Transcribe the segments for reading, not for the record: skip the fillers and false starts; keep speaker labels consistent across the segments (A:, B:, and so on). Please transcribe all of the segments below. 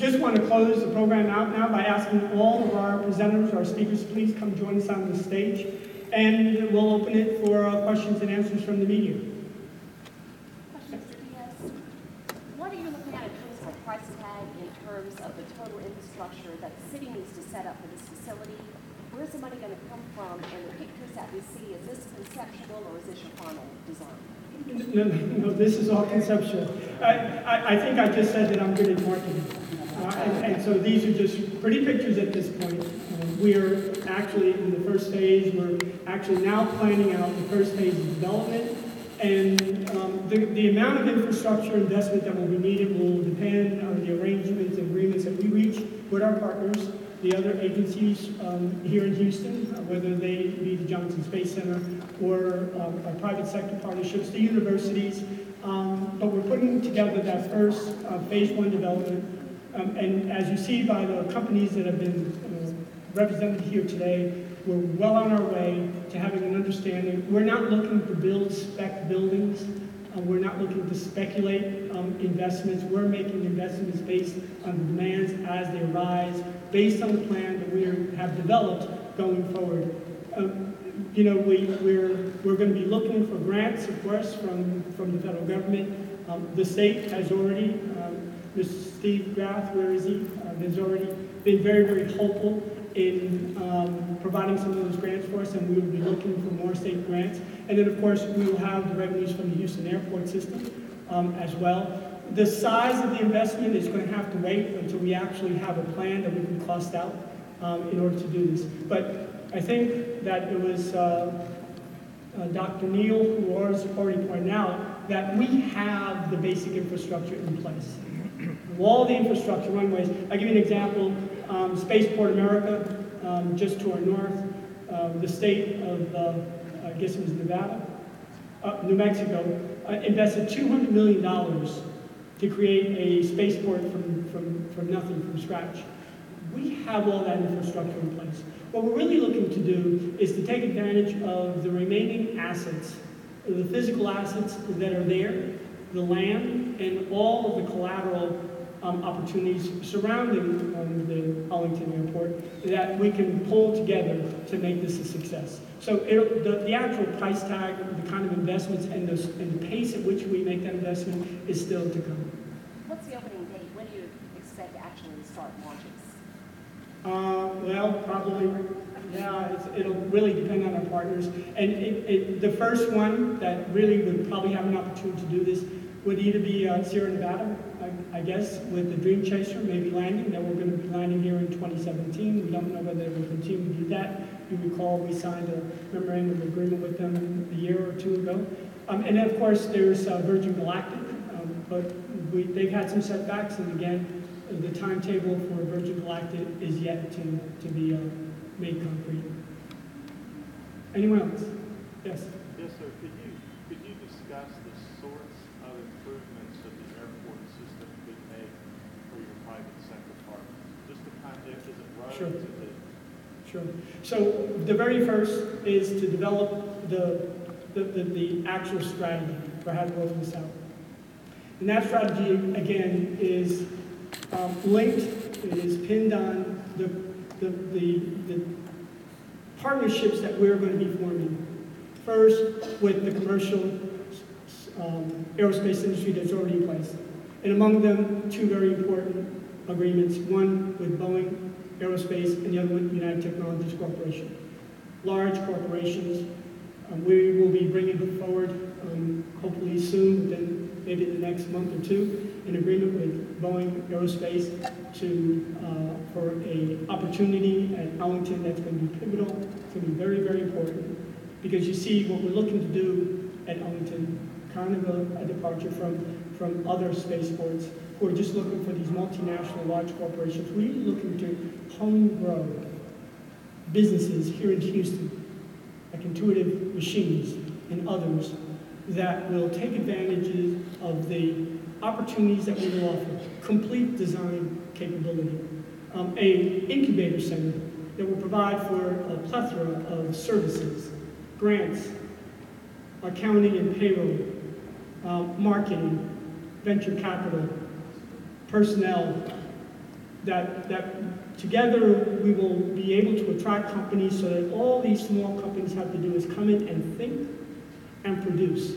A: Just want to close the program out now by asking all of our presenters, our speakers, please come join us on the stage, and we'll open it for questions and answers from the media.
B: Question, Mr. Diaz. What are you looking at in terms of a price tag, in terms of the total infrastructure that the city needs to set up for this facility? Where's the money going to come from? And the pictures that we see, is this conceptual or is this your final design?
A: No, this is all conceptual. I think I just said that I'm good at marketing. And so these are just pretty pictures at this point. We're actually in the first phase. We're actually now planning out the first phase of development. And the amount of infrastructure investment that will be needed will depend on the arrangements and agreements that we reach with our partners, the other agencies here in Houston, whether they be the Johnson Space Center or our private sector partnerships, the universities. But we're putting together that first phase 1 development. And as you see by the companies that have been represented here today, we're well on our way to having an understanding. We're not looking to build spec buildings. We're not looking to speculate investments. We're making investments based on the demands as they arise, based on the plan that we have developed going forward. You know, we're going to be looking for grants, of course, from the federal government. The state has already, Mr. Steve Graff, where is he? Has already been very, very hopeful in providing some of those grants for us, and we will be looking for more state grants. And then, of course, we will have the revenues from the Houston airport system as well. The size of the investment is going to have to wait until we actually have a plan that we can cost out in order to do this. But I think that it was Dr. Neal who already pointed out that we have the basic infrastructure in place. All the infrastructure, runways. I'll give you an example. Spaceport America, just to our north, the state of, I guess it was Nevada, New Mexico, invested $200 million to create a spaceport from nothing, from scratch. We have all that infrastructure in place. What we're really looking to do is to take advantage of the remaining assets, the physical assets that are there, the land, and all of the collateral opportunities surrounding the Arlington Airport that we can pull together to make this a success. So the actual price tag, the kind of investments, and the pace at which we make that investment is still to come.
B: What's the opening date? When do you expect to actually start launches?
A: Well, probably, yeah, it'll really depend on our partners. And the first one that really would probably have an opportunity to do this would either be Sierra Nevada, I guess, with the Dream Chaser maybe landing, that we're going to be landing here in 2017. We don't know whether we'll continue to do that. You recall we signed a memorandum of agreement with them a year or two ago. And then, of course, there's Virgin Galactic, but they've had some setbacks, and again, the timetable for Virgin Galactic is yet to be made concrete. Anyone else? Yes?
C: Yes, sir. Could you discuss the sorts of improvements of the airport system could make for your private sector partners? Just the context, is it roads?
A: Sure.
C: Is it...
A: Sure. So the very first is to develop the actual strategy for how to roll this out. And that strategy, again, is linked, it is pinned on the partnerships that we're going to be forming. First, with the commercial aerospace industry that's already in place. And among them, two very important agreements, one with Boeing Aerospace and the other with United Technologies Corporation. Large corporations. We will be bringing forward, hopefully soon, within maybe the next month or two, an agreement with Boeing Aerospace for an opportunity at Arlington that's going to be pivotal. It's going to be very, very important. Because you see, what we're looking to do at Arlington, kind of a departure from other spaceports who are just looking for these multinational large corporations. We're looking to home grow businesses here in Houston, like Intuitive Machines and others, that will take advantage of the opportunities that we will offer. Complete design capability. A incubator center that will provide for a plethora of services, grants, accounting and payroll, marketing, venture capital, personnel, that together we will be able to attract companies so that all these small companies have to do is come in and think and produce.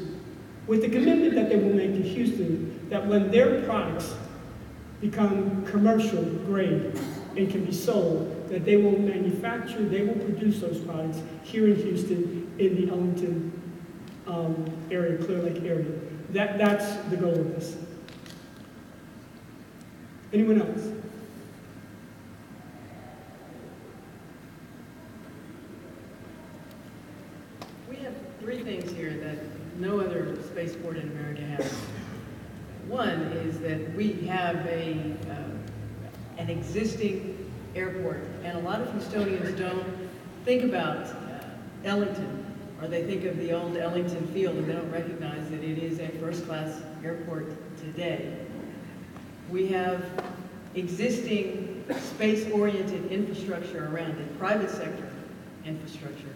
A: With the commitment that they will make to Houston, that when their products become commercial grade and can be sold, that they will manufacture, they will produce those products here in Houston, in the Ellington area, Clear Lake area. That's the goal of this. Anyone else?
D: We have three things here that no other spaceport in America has. One is that we have an existing airport, and a lot of Houstonians don't think about Ellington, or they think of the old Ellington Field, and they don't recognize that it is a first-class airport today. We have existing space-oriented infrastructure around it, private sector infrastructure.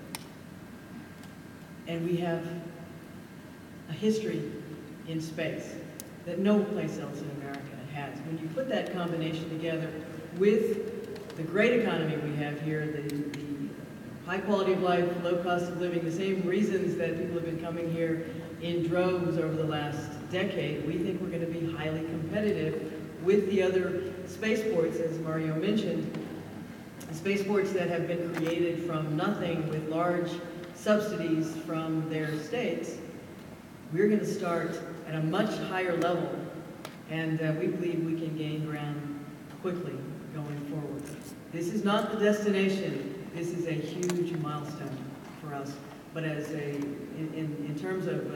D: And we have a history in space that no place else in America has. When you put that combination together with the great economy we have here, the high quality of life, low cost of living, the same reasons that people have been coming here in droves over the last decade, we think we're going to be highly competitive with the other spaceports, as Mario mentioned, spaceports that have been created from nothing with large subsidies from their states. We're going to start at a much higher level, and we believe we can gain ground quickly going forward. This is not the destination. This is a huge milestone for us. But as in terms of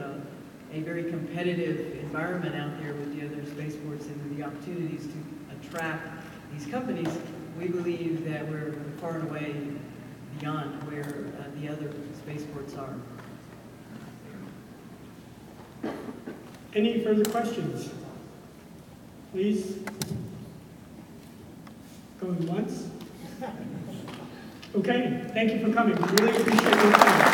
D: a very competitive environment out there with the other spaceports and the opportunities to attract these companies, we believe that we're far and away beyond where the other spaceports are.
A: Any further questions? Please. Going once? Okay, thank you for coming. We really appreciate your time.